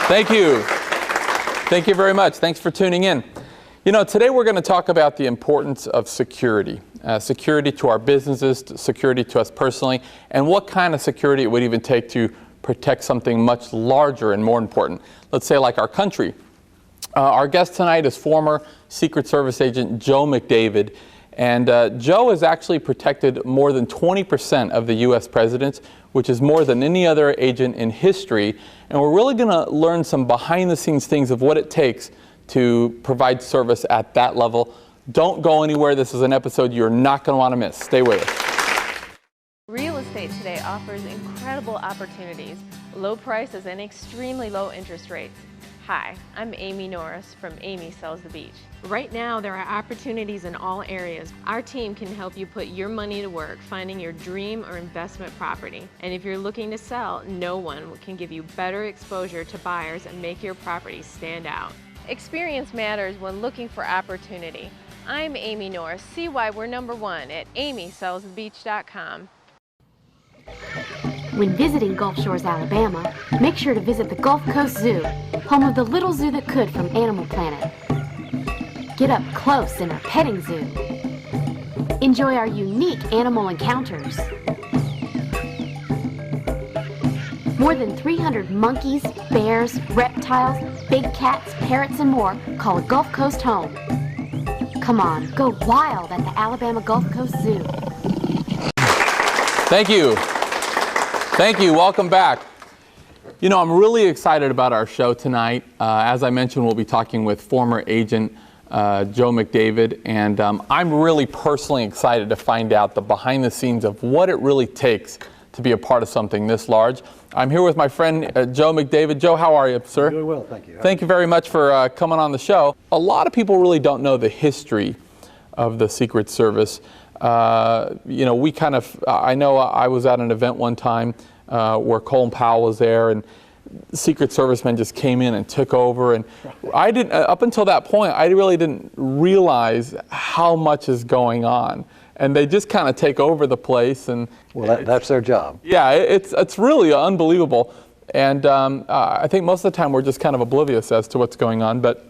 Thank you. Thank you very much. Thanks for tuning in. You know, today we're going to talk about the importance of security. Security to our businesses, security to us personally, and what kind of security it would even take to protect something much larger and more important. Let's say like our country. Our guest tonight is former Secret Service agent Joe McDavid. And Joe has actually protected more than 20% of the U.S. presidents, which is more than any other agent in history. And we're really going to learn some behind-the-scenes things of what it takes to provide service at that level. Don't go anywhere. This is an episode you're not going to want to miss. Stay with us. Real estate today offers incredible opportunities, low prices, and extremely low interest rates. Hi, I'm Amy Norris from Amy Sells the Beach. Right now, there are opportunities in all areas. Our team can help you put your money to work finding your dream or investment property. And if you're looking to sell, no one can give you better exposure to buyers and make your property stand out. Experience matters when looking for opportunity. I'm Amy Norris. See why we're #1 at amysellsthebeach.com. When visiting Gulf Shores, Alabama, make sure to visit the Gulf Coast Zoo, home of the little zoo that could from Animal Planet. Get up close in our petting zoo. Enjoy our unique animal encounters. More than 300 monkeys, bears, reptiles, big cats, parrots, and more call Gulf Coast home. Come on, go wild at the Alabama Gulf Coast Zoo. Thank you. Thank you. Welcome back. You know, I'm really excited about our show tonight. As I mentioned, we'll be talking with former agent Joe McDavid, and I'm really personally excited to find out the behind the scenes of what it really takes to be a part of something this large. I'm here with my friend Joe McDavid. Joe, how are you, sir? Doing well, thank you. Thank you very much for coming on the show. A lot of people really don't know the history of the Secret Service. You know, we kind of, I know I was at an event one time where Colin Powell was there, and Secret Servicemen just came in and took over. And I didn't, up until that point, I really didn't realize how much is going on. And they just kind of take over the place. And well, that's their job. Yeah, it's really unbelievable. And I think most of the time we're just kind of oblivious as to what's going on. But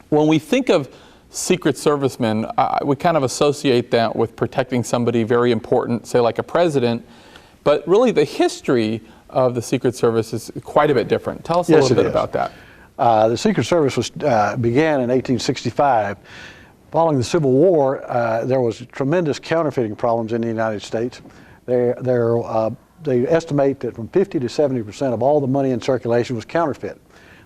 when we think of Secret Servicemen, we kind of associate that with protecting somebody very important, say like a president. But really the history of the Secret Service is quite a bit different. Tell us a little bit about that. The Secret Service began in 1865. Following the Civil War, there was tremendous counterfeiting problems in the United States. They estimate that from 50 to 70% of all the money in circulation was counterfeit.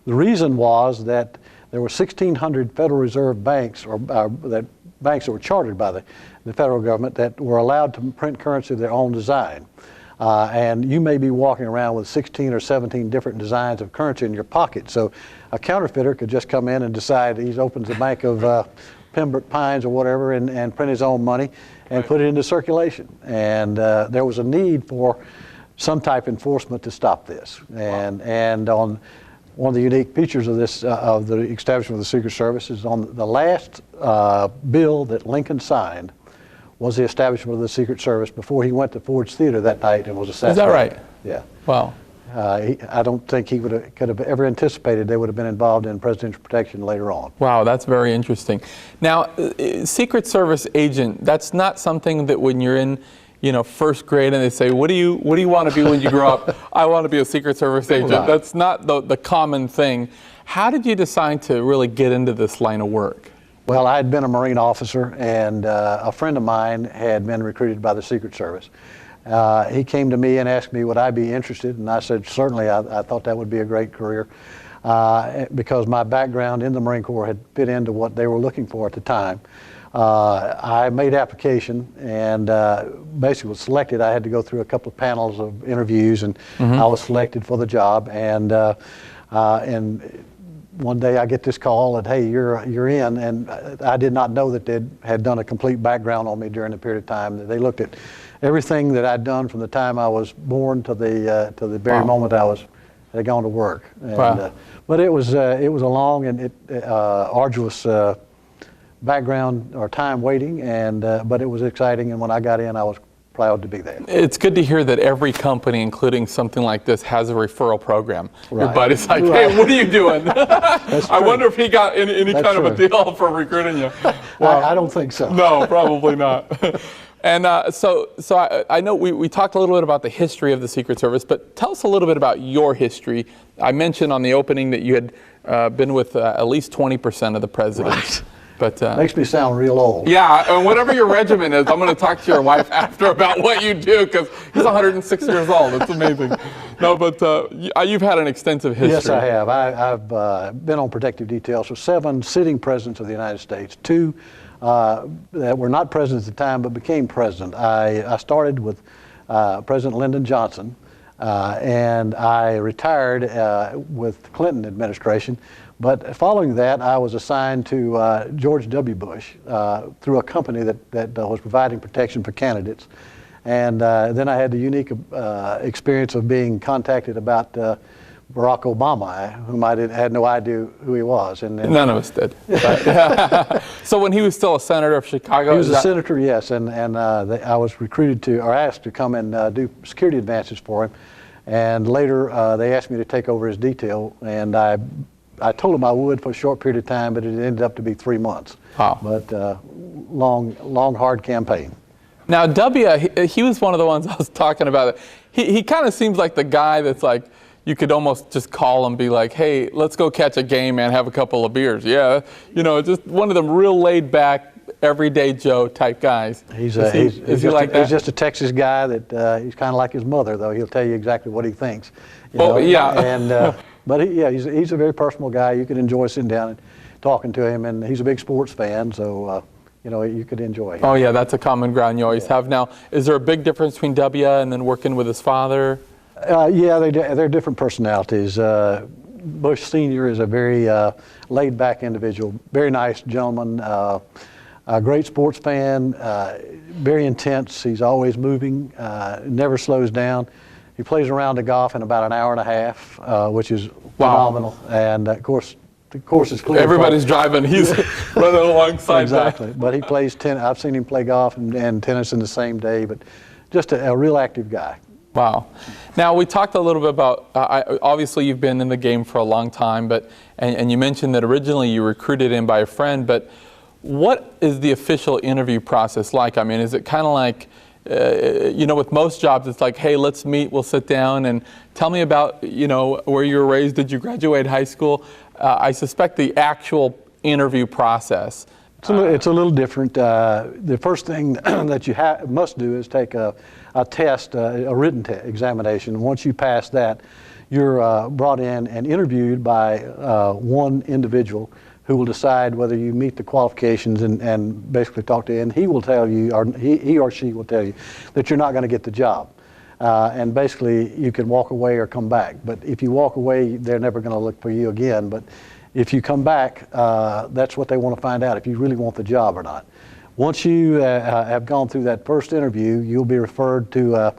The reason was that there were 1,600 Federal Reserve banks, or banks that were chartered by the federal government, that were allowed to print currency of their own design. And you may be walking around with 16 or 17 different designs of currency in your pocket. So a counterfeiter could just come in and decide he opens a bank of Pembroke Pines or whatever and print his own money and put it into circulation. And there was a need for some type of enforcement to stop this. And on one of the unique features of this, of the establishment of the Secret Service, is on the last bill that Lincoln signed was the establishment of the Secret Service before he went to Ford's Theater that night and was assassinated. Is that right? Yeah. Wow. I don't think he could have ever anticipated they would have been involved in presidential protection later on. Wow, that's very interesting. Now, Secret Service agent, that's not something that when you're in, you know, first grade and they say, what do you want to be when you grow up? I want to be a Secret Service agent. Right. That's not the common thing. How did you decide to really get into this line of work? Well, I had been a Marine officer, and a friend of mine had been recruited by the Secret Service. He came to me and asked me would I be interested, and I said certainly. I thought that would be a great career because my background in the Marine Corps had fit into what they were looking for at the time. I made application and basically was selected. I had to go through a couple of panels of interviews, and I was selected for the job. And one day I get this call that, hey, you're in, and I did not know that they had done a complete background on me during the period of time. They looked at everything that I'd done from the time I was born to the very moment I had gone to work. And, but it was a long and arduous background or time waiting, and but it was exciting. And when I got in, I was proud to be there. It's good to hear that every company, including something like this, has a referral program. Your Right. buddy's like, Right. hey, what are you doing? That's I true. wonder if he got any That's kind of a true. deal for recruiting you. I don't think so. No, probably not. And so I know we talked a little bit about the history of the Secret Service, but tell us a little bit about your history. I mentioned on the opening that you had been with at least 20% of the presidents. Right. But Makes me sound real old. yeah, and whatever your regimen is, I'm going to talk to your wife after about what you do, because he's 106 years old. It's amazing. No, but you've had an extensive history. Yes, I have. I've been on protective details for 7 sitting presidents of the United States, 2 that were not presidents at the time but became president. I started with President Lyndon Johnson, and I retired with the Clinton administration. But following that, I was assigned to George W. Bush through a company that was providing protection for candidates. And then I had the unique experience of being contacted about Barack Obama, whom I had no idea who he was. And none of us did. So when he was still a senator of Chicago? He was a senator, yes, and I was recruited or asked to come and do security advances for him. And later they asked me to take over his detail, and I told him I would for a short period of time, but it ended up to be 3 months. Wow. But long, hard campaign. Now, he was one of the ones I was talking about. He kind of seems like the guy that's like, you could almost just call and be like, hey, let's go catch a game, man, have a couple of beers. Yeah, just one of them real laid back, everyday Joe type guys. He's just a Texas guy that he's kind of like his mother, though. He'll tell you exactly what he thinks. Yeah. And but he's a very personal guy. You could enjoy sitting down and talking to him, and he's a big sports fan, so you could enjoy him. Oh yeah, that's a common ground you always have. Now, is there a big difference between W and then working with his father? Yeah, they're different personalities. Bush Sr. is a very laid-back individual, very nice gentleman, a great sports fan, very intense. He's always moving, never slows down. He plays a round of golf in about an hour and a half, which is phenomenal. And of course, the course is clear. Everybody's driving. He's running alongside. Exactly. But he plays tennis. I've seen him play golf and tennis in the same day. But just a real active guy. Wow. Now, we talked a little bit about, obviously you've been in the game for a long time, and you mentioned that originally you recruited in by a friend, but what is the official interview process like? I mean, is it kind of like, with most jobs, it's like, hey, let's meet, we'll sit down, and tell me about, where you were raised, did you graduate high school? I suspect the actual interview process. It's a little different. The first thing that you must do is take a test, a written examination. Once you pass that, you're brought in and interviewed by one individual who will decide whether you meet the qualifications and basically talk to you. And he will tell you, or he or she will tell you, that you're not going to get the job. And basically, you can walk away or come back. But if you walk away, they're never going to look for you again. But if you come back, that's what they want to find out, if you really want the job or not. Once you have gone through that first interview, you'll be referred to a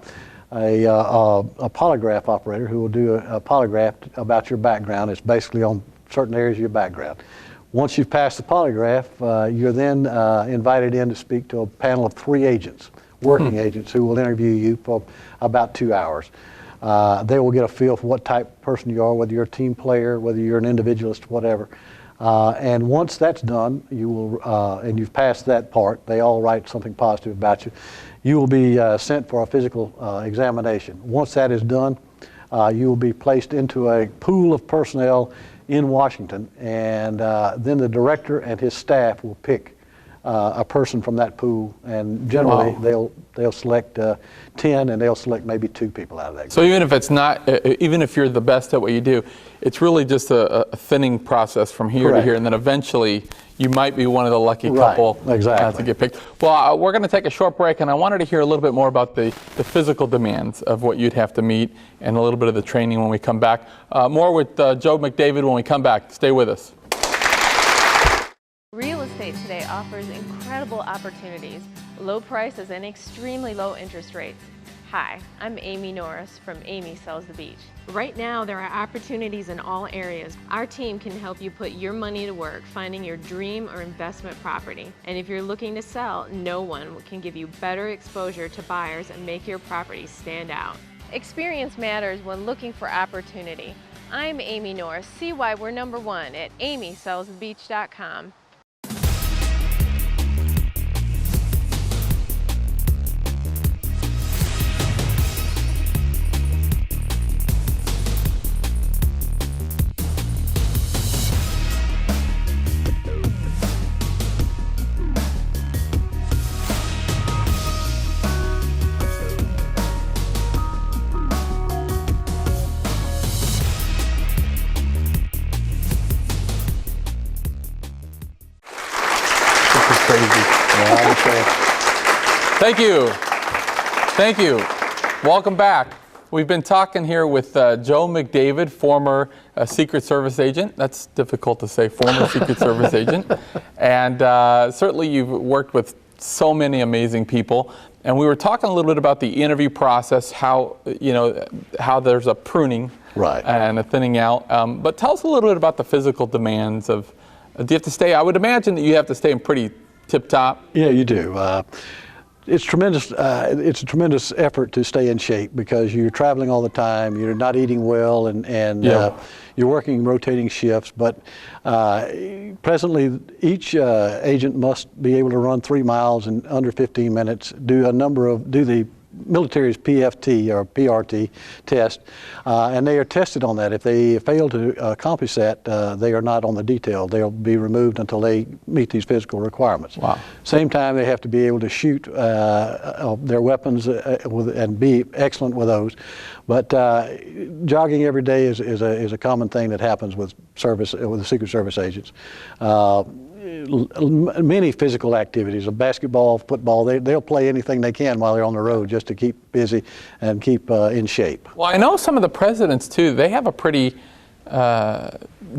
polygraph operator who will do a polygraph about your background. It's basically on certain areas of your background. Once you've passed the polygraph, you're then invited in to speak to a panel of 3 agents, working agents, who will interview you for about 2 hours. They will get a feel for what type of person you are, whether you're a team player, whether you're an individualist, whatever. And once that's done, you will, and you've passed that part, they all write something positive about you, you will be sent for a physical examination. Once that is done, you will be placed into a pool of personnel in Washington, and then the director and his staff will pick a person from that pool, and generally they'll select 10, and they'll select maybe 2 people out of that group. So even if it's not, even if you're the best at what you do, it's really just a thinning process from here to here, and then eventually you might be one of the lucky couple to get picked. Well, we're going to take a short break, and I wanted to hear a little bit more about the physical demands of what you'd have to meet, and a little bit of the training when we come back. More with Joe McDavid when we come back. Stay with us. Real estate today offers incredible opportunities, low prices and extremely low interest rates. Hi, I'm Amy Norris from Amy Sells the Beach. Right now, there are opportunities in all areas. Our team can help you put your money to work finding your dream or investment property. And if you're looking to sell, no one can give you better exposure to buyers and make your property stand out. Experience matters when looking for opportunity. I'm Amy Norris. See why we're #1 at amysellsthebeach.com. Thank you. Thank you. Welcome back. We've been talking here with Joe McDavid, former Secret Service agent. That's difficult to say, former Secret Service agent. And certainly you've worked with so many amazing people. And we were talking a little bit about the interview process, how, how there's a pruning and a thinning out. But tell us a little bit about the physical demands of, do you have to stay, I would imagine that you have to stay in pretty tip-top. Yeah, you do. It's tremendous. It's a tremendous effort to stay in shape because you're traveling all the time. You're not eating well, and you're working rotating shifts. But presently, each agent must be able to run 3 miles in under 15 minutes. Do the military's PFT or PRT test, and they are tested on that. If they fail to accomplish that, they are not on the detail. They'll be removed until they meet these physical requirements. Wow. Same time, they have to be able to shoot their weapons and be excellent with those. But jogging every day is a common thing that happens with the Secret Service agents. Many physical activities, basketball, football, they'll play anything they can while they're on the road just to keep busy and keep in shape. Well, I know some of the presidents too, they have a pretty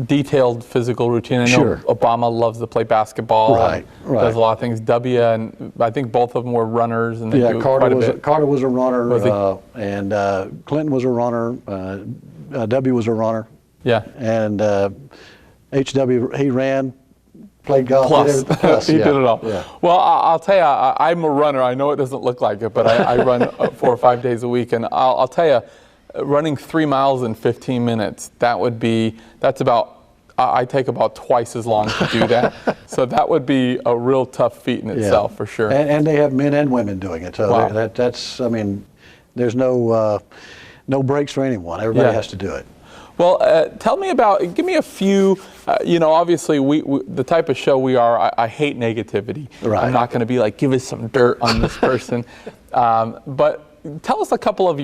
detailed physical routine. I know Obama loves to play basketball. Right. Does a lot of things. W, and I think both of them were runners. And they do Carter quite a bit. Carter was a runner, and Clinton was a runner. W was a runner. Yeah. And HW, he ran. Played golf. Plus. He did it all. Yeah. Well, I'll tell you, I'm a runner. I know it doesn't look like it, but I run 4 or 5 days a week. And I'll tell you, running 3 miles in 15 minutes, I take about twice as long to do that. So that would be a real tough feat in itself, for sure. And they have men and women doing it. So wow. that's, I mean, there's no breaks for anyone. Everybody has to do it. Well, give me a few, obviously the type of show we are, I hate negativity. Right. I'm not going to be like, give us some dirt on this person. But tell us a couple of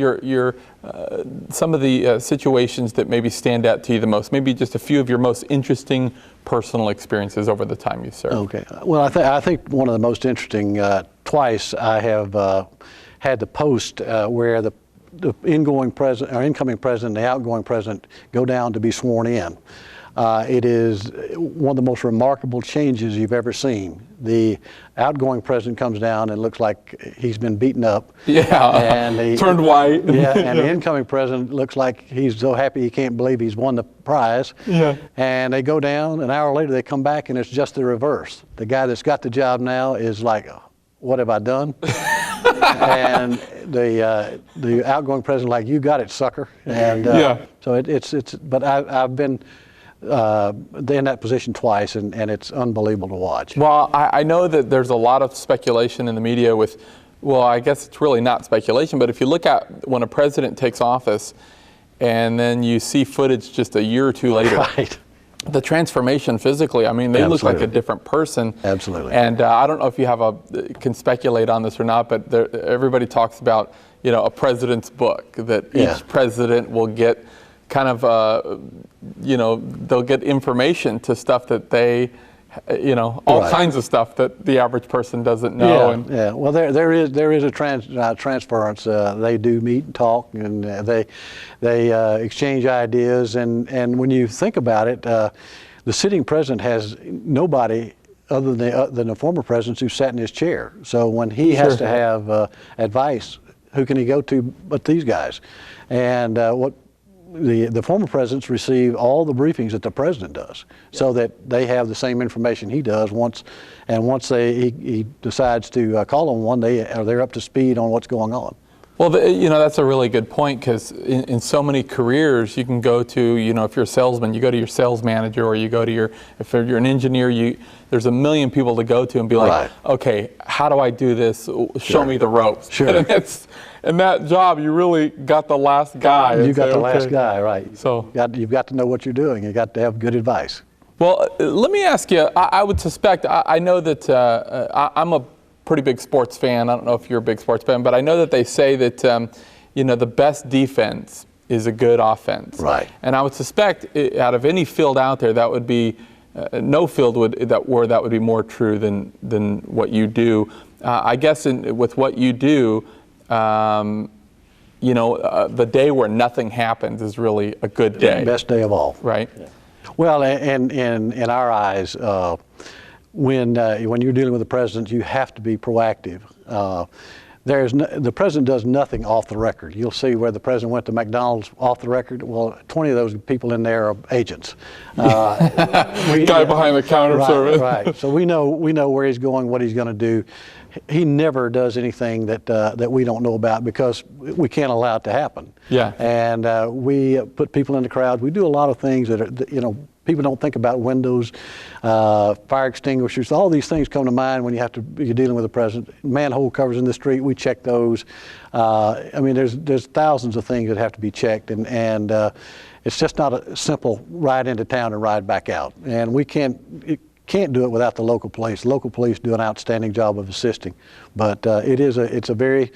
some of the situations that maybe stand out to you the most, maybe just a few of your most interesting personal experiences over the time you served. Okay. Well, I think one of the most interesting, twice I have had the post where the incoming president and the outgoing president go down to be sworn in. It is one of the most remarkable changes you've ever seen. The outgoing president comes down and looks like he's been beaten up. Yeah, and turned white. Yeah, and the incoming president looks like he's so happy he can't believe he's won the prize. Yeah. And they go down, an hour later they come back and it's just the reverse. The guy that's got the job now is like, what have I done? And the outgoing president, like, you got it, sucker. And so but I've been in that position twice, and it's unbelievable to watch. Well, I know that there's a lot of speculation in the media with, well, I guess it's really not speculation, but if you look at when a president takes office and then you see footage just a year or two later. Right. The transformation physically, I mean, they look like a different person. Absolutely. And I don't know if you can speculate on this or not, but everybody talks about, a president's book, that each president will get kind of, they'll get information to stuff that they, all kinds of stuff that the average person doesn't know. Yeah. Well, there is a transference. They do meet and talk, and they exchange ideas. And when you think about it, the sitting president has nobody other than the former president who sat in his chair. So when he has to have advice who can he go to but these guys? And what the former presidents receive all the briefings that the president does, so that they have the same information he does. Once he decides to call on one, they're up to speed on what's going on. Well, that's a really good point, because in so many careers you can go to, if you're a salesman, you go to your sales manager, or you go to if you're an engineer, there's a million people to go to and be like, right. Okay, how do I do this? Show me the ropes. Sure. And in that job, you really got the last guy. You got the last guy, right. So you've got to know what you're doing. You've got to have good advice. Well, let me ask you, I would suspect, I know that I'm a pretty big sports fan. I don't know if you're a big sports fan, but I know that they say that, the best defense is a good offense. Right. And I would suspect out of any field out there, that would be, no field where that would be more true than what you do. I guess with what you do, the day where nothing happens is really a good day. The best day of all. Right. Yeah. Well, and in our eyes, when you're dealing with the president, you have to be proactive. The president does nothing off the record. You'll see where the president went to McDonald's off the record. Well, 20 of those people in there are agents. Guy behind the counter service. Right. So we know where he's going, what he's going to do. He never does anything that we don't know about, because we can't allow it to happen. Yeah. And we put people in the crowd. We do a lot of things that are, people don't think about: windows, fire extinguishers. All these things come to mind when you're dealing with the president. Manhole covers in the street, we check those. There's thousands of things that have to be checked, and it's just not a simple ride into town and ride back out. And we can't do it without the local police. Local police do an outstanding job of assisting, but it's a very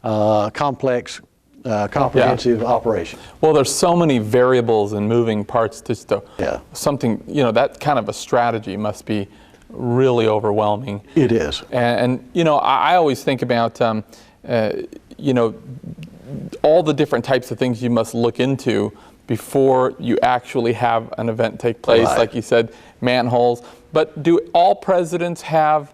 complex, comprehensive operation. Well, there's so many variables and moving parts to something, that kind of a strategy must be really overwhelming. It is. And I always think about, all the different types of things you must look into before you actually have an event take place. Right. Like you said, manholes. But do all presidents have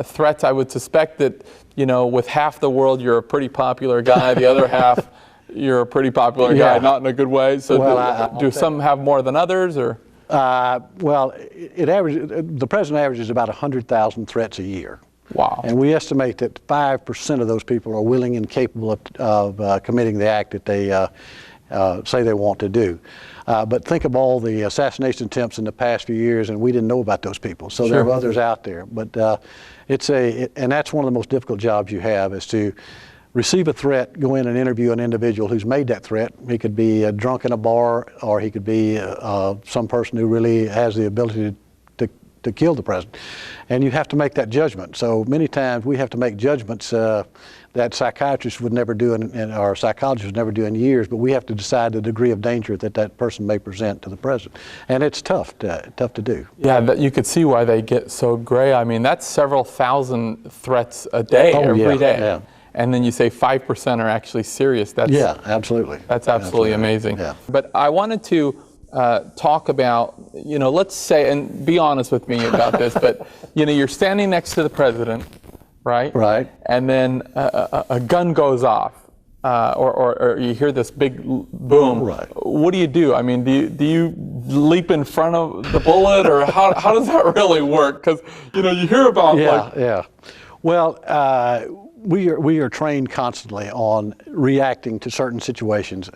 threats? I would suspect that, with half the world, you're a pretty popular guy. The other half, you're a pretty popular guy, not in a good way. So do some have more than others, or? The president averages about 100,000 threats a year. Wow. And we estimate that 5% of those people are willing and capable of committing the act that they say they want to do. But think of all the assassination attempts in the past few years, and we didn't know about those people. So there are others out there. But and that's one of the most difficult jobs you have, is to receive a threat, go in and interview an individual who's made that threat. He could be drunk in a bar, or he could be some person who really has the ability to kill the president. And you have to make that judgment. So many times we have to make judgments that psychiatrists would never do, or psychologists would never do in years, but we have to decide the degree of danger that person may present to the president. And it's tough to do. Yeah, you could see why they get so gray. I mean, that's several thousand threats a day, every day. Yeah. And then you say 5% are actually serious. Absolutely. That's absolutely amazing. Yeah. But I wanted to talk about, let's say, and be honest with me about this, but, you're standing next to the president, right? Right. And then a gun goes off, or you hear this big boom. Right. What do you do? I mean, do you leap in front of the bullet, or how does that really work? Because, you hear about Well, we are trained constantly on reacting to certain situations,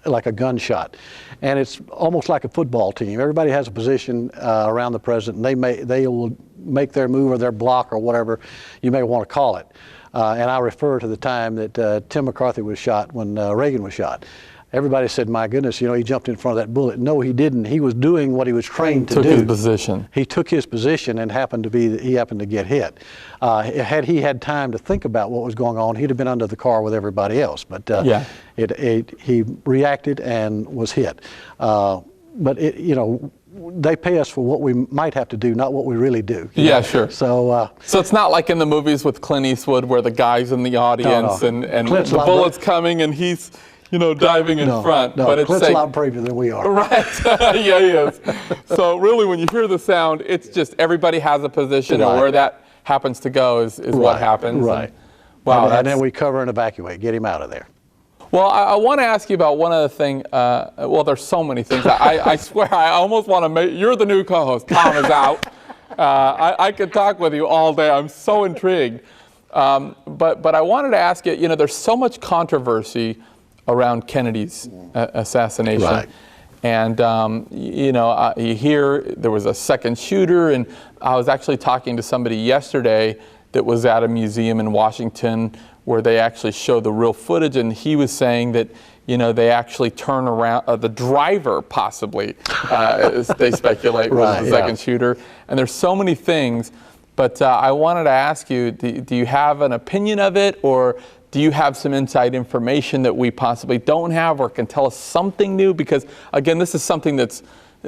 like a gunshot, and it's almost like a football team. Everybody has a position around the president, and they will make their move or their block or whatever you may want to call it. And I refer to the time that Tim McCarthy was shot when Reagan was shot. Everybody said, "My goodness, he jumped in front of that bullet." No, he didn't. He was doing what he was trained to do. Took his position. He took his position, and happened to get hit. Had he had time to think about what was going on, he'd have been under the car with everybody else. But he reacted and was hit. But they pay us for what we might have to do, not what we really do. Yeah, sure. So it's not like in the movies with Clint Eastwood, where the guy's in the audience and the bullet's coming and he's diving in front. No, but it's Clint's a lot braver than we are. Right. Yeah, he is. So really, when you hear the sound, it's just everybody has a position, and where that happens to go is what happens. Right. Wow, and then we cover and evacuate, get him out of there. Well, I want to ask you about one other thing. Well, there's so many things. I swear, I almost want to make, you're the new co-host. Tom is out. I could talk with you all day. I'm so intrigued. But I wanted to ask you, there's so much controversy around Kennedy's assassination. Right. And, you hear there was a second shooter, and I was actually talking to somebody yesterday that was at a museum in Washington where they actually show the real footage, and he was saying that, they actually turn around, the driver possibly, they speculate, was the second shooter. And there's so many things, but I wanted to ask you, do you have an opinion of it, or do you have some inside information that we possibly don't have, or can tell us something new? Because again, this is something that's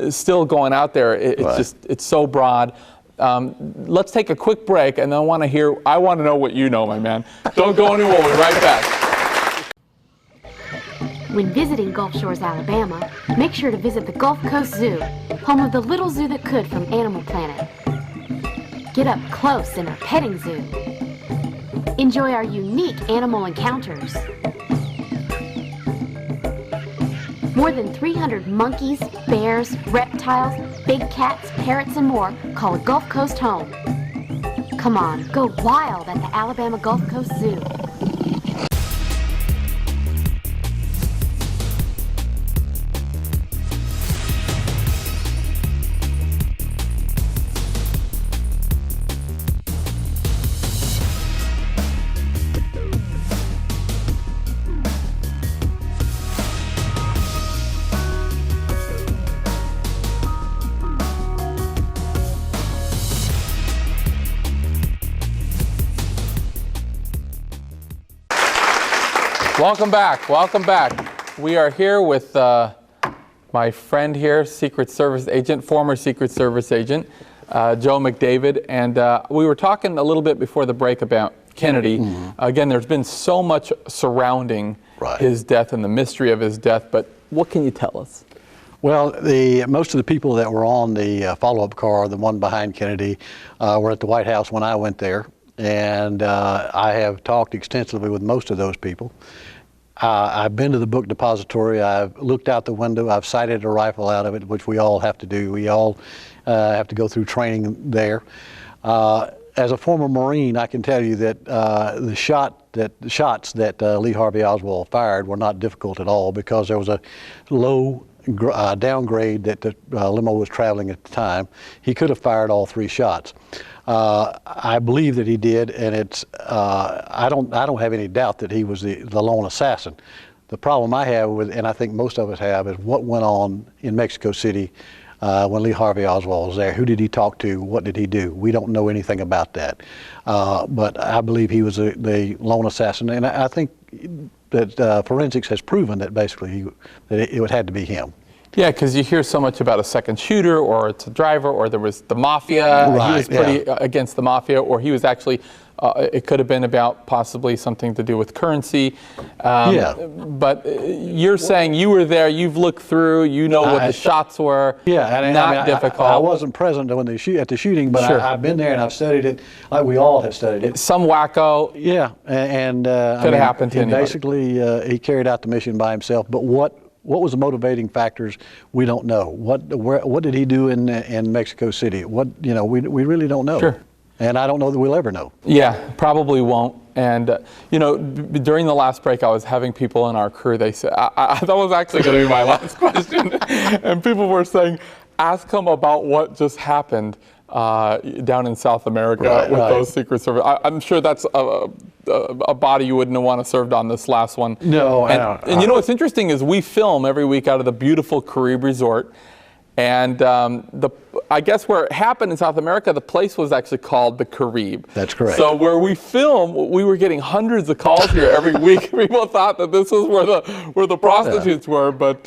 still going out there. It's so broad. Let's take a quick break, and then I want to know what you know, my man. Don't go anywhere, we'll be right back. When visiting Gulf Shores, Alabama, make sure to visit the Gulf Coast Zoo, home of the little zoo that could from Animal Planet. Get up close in our petting zoo. Enjoy our unique animal encounters. More than 300 monkeys, bears, reptiles, big cats, parrots, and more call Gulf Coast home. Come on, go wild at the Alabama Gulf Coast Zoo. Welcome back. Welcome back. We are here with my friend here, Secret Service agent, former Secret Service agent, Joe McDavid. And we were talking a little bit before the break about Kennedy. Again, there's been so much surrounding his death and the mystery of his death. But what can you tell us? Well, most of the people that were on the follow-up car, the one behind Kennedy, were at the White House when I went there. And I have talked extensively with most of those people. I've been to the book depository. I've looked out the window. I've sighted a rifle out of it, which we all have to do. We all have to go through training there. As a former Marine, I can tell you that the shots that Lee Harvey Oswald fired were not difficult at all, because there was a low downgrade that the limo was traveling at the time. He could have fired all 3 shots. I believe that he did, and it's I don't have any doubt that he was the lone assassin. The problem I have with, and I think most of us have, is what went on in Mexico City when Lee Harvey Oswald was there. Who did he talk to? What did he do? We don't know anything about that. But I believe he was the lone assassin, and I think that forensics has proven that basically it had to be him. Yeah, because you hear so much about a second shooter, or it's a driver, or there was the mafia. He was pretty against the mafia, or he was actually, it could have been about possibly something to do with currency. But you're saying you were there, you've looked through, you know what the shots were. Not difficult. I wasn't present when at the shooting, but I've been there and I've studied it, like we all have studied it. Some wacko. Yeah, and could have happened to anybody. Basically, he carried out the mission by himself. But what was the motivating factors? We don't know. What did he do in Mexico City? We really don't know. Sure. And I don't know that we'll ever know. Yeah, probably won't. And during the last break, I was having people in our crew. They said that was actually going to be my last question, and people were saying, ask him about what just happened down in South America with those Secret Service. I'm sure that's a body you wouldn't want to served on this last one. No, and you know what's interesting is we film every week out of the beautiful Caribe Resort, and I guess where it happened in South America, the place was actually called the Caribe. That's correct. So where we film, we were getting hundreds of calls here every week. People thought that this was where the prostitutes were, but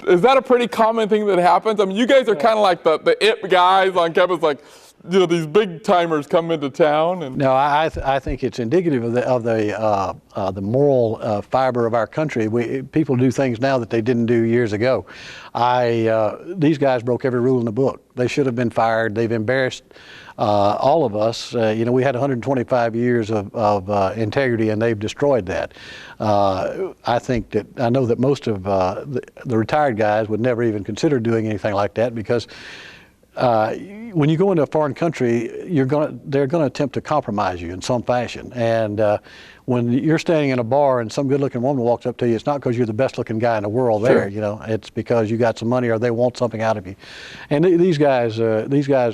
is that a pretty common thing that happens? I mean, you guys are kind of like the it guys on campus, like, these big timers come into town. And no, I think it's indicative of the moral fiber of our country. People do things now that they didn't do years ago. These guys broke every rule in the book. They should have been fired. They've embarrassed all of us. We had 125 years of integrity, and they've destroyed that. I know that most of the retired guys would never even consider doing anything like that, because when you go into a foreign country, they're going to attempt to compromise you in some fashion. And when you're standing in a bar and some good-looking woman walks up to you, it's not because you're the best-looking guy in the world there. It's because you got some money or they want something out of you. And these guys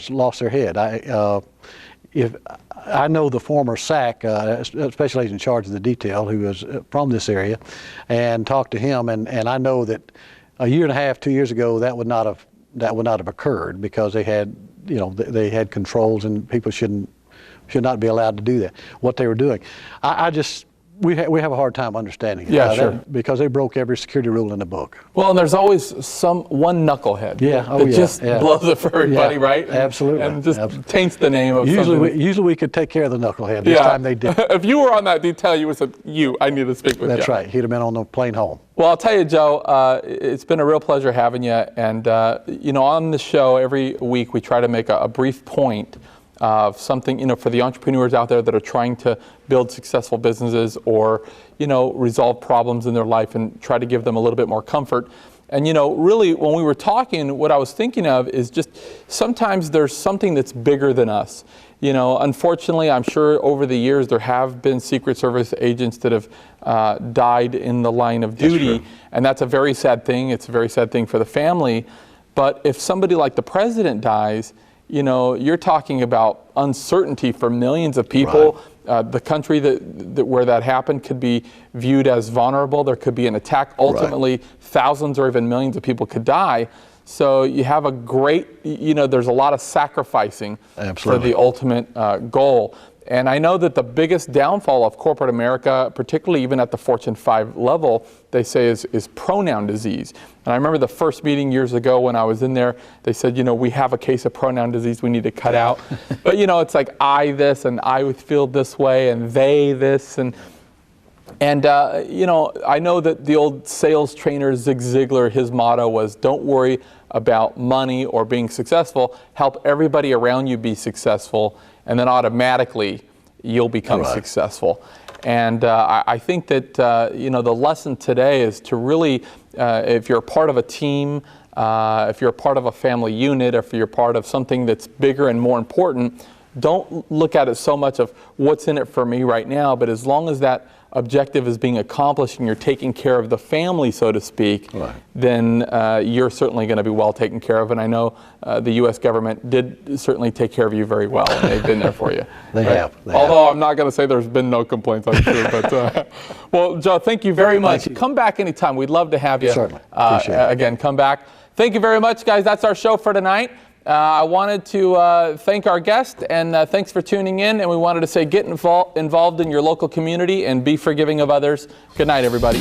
lost their head. If I know the former SAC, special agent in charge of the detail, who was from this area, and talked to him, and I know that a year and a half, 2 years ago, that would not have occurred, because they had, they had controls, and people should not be allowed to do that. What they were doing, we have a hard time understanding it. Yeah, sure. Because they broke every security rule in the book. Well, and there's always one knucklehead. That just blows it for everybody, right? Absolutely. And just taints the name of something. Usually we could take care of the knucklehead. This time they did. If you were on that detail, you would have said, I need to speak with you. That's right. He'd have been on the plane home. Well, I'll tell you, Joe, it's been a real pleasure having you. And, on the show every week, we try to make a brief point of something, for the entrepreneurs out there that are trying to build successful businesses or, resolve problems in their life, and try to give them a little bit more comfort. And, really, when we were talking, what I was thinking of is just sometimes there's something that's bigger than us. Unfortunately, I'm sure over the years there have been Secret Service agents that have died in the line of duty, and that's a very sad thing. It's a very sad thing for the family. But if somebody like the president dies, you're talking about uncertainty for millions of people. Right. The country where that happened could be viewed as vulnerable. There could be an attack. Ultimately, thousands or even millions of people could die. So you have a great, there's a lot of sacrificing for the ultimate goal. And I know that the biggest downfall of corporate America, particularly even at the Fortune 5 level, they say is pronoun disease. And I remember the first meeting years ago when I was in there, they said, we have a case of pronoun disease we need to cut out. But, it's like I this, and I feel this way, and they this. And I know that the old sales trainer Zig Ziglar, his motto was, don't worry about money or being successful, help everybody around you be successful, and then automatically you'll become successful. And I think that, the lesson today is to really, if you're a part of a team, if you're a part of a family unit, if you're part of something that's bigger and more important, don't look at it so much of what's in it for me right now, but as long as that objective is being accomplished and you're taking care of the family, so to speak, then you're certainly going to be well taken care of. And I know the U.S. government did certainly take care of you very well, and they've been there for you. They have. Although I'm not going to say there's been no complaints, I'm sure. But well, Joe, thank you very much. Come back anytime. We'd love to have you. Certainly. Appreciate it. Again, come back. Thank you very much, guys. That's our show for tonight. I wanted to thank our guest, and thanks for tuning in. And we wanted to say get involved in your local community and be forgiving of others. Good night, everybody.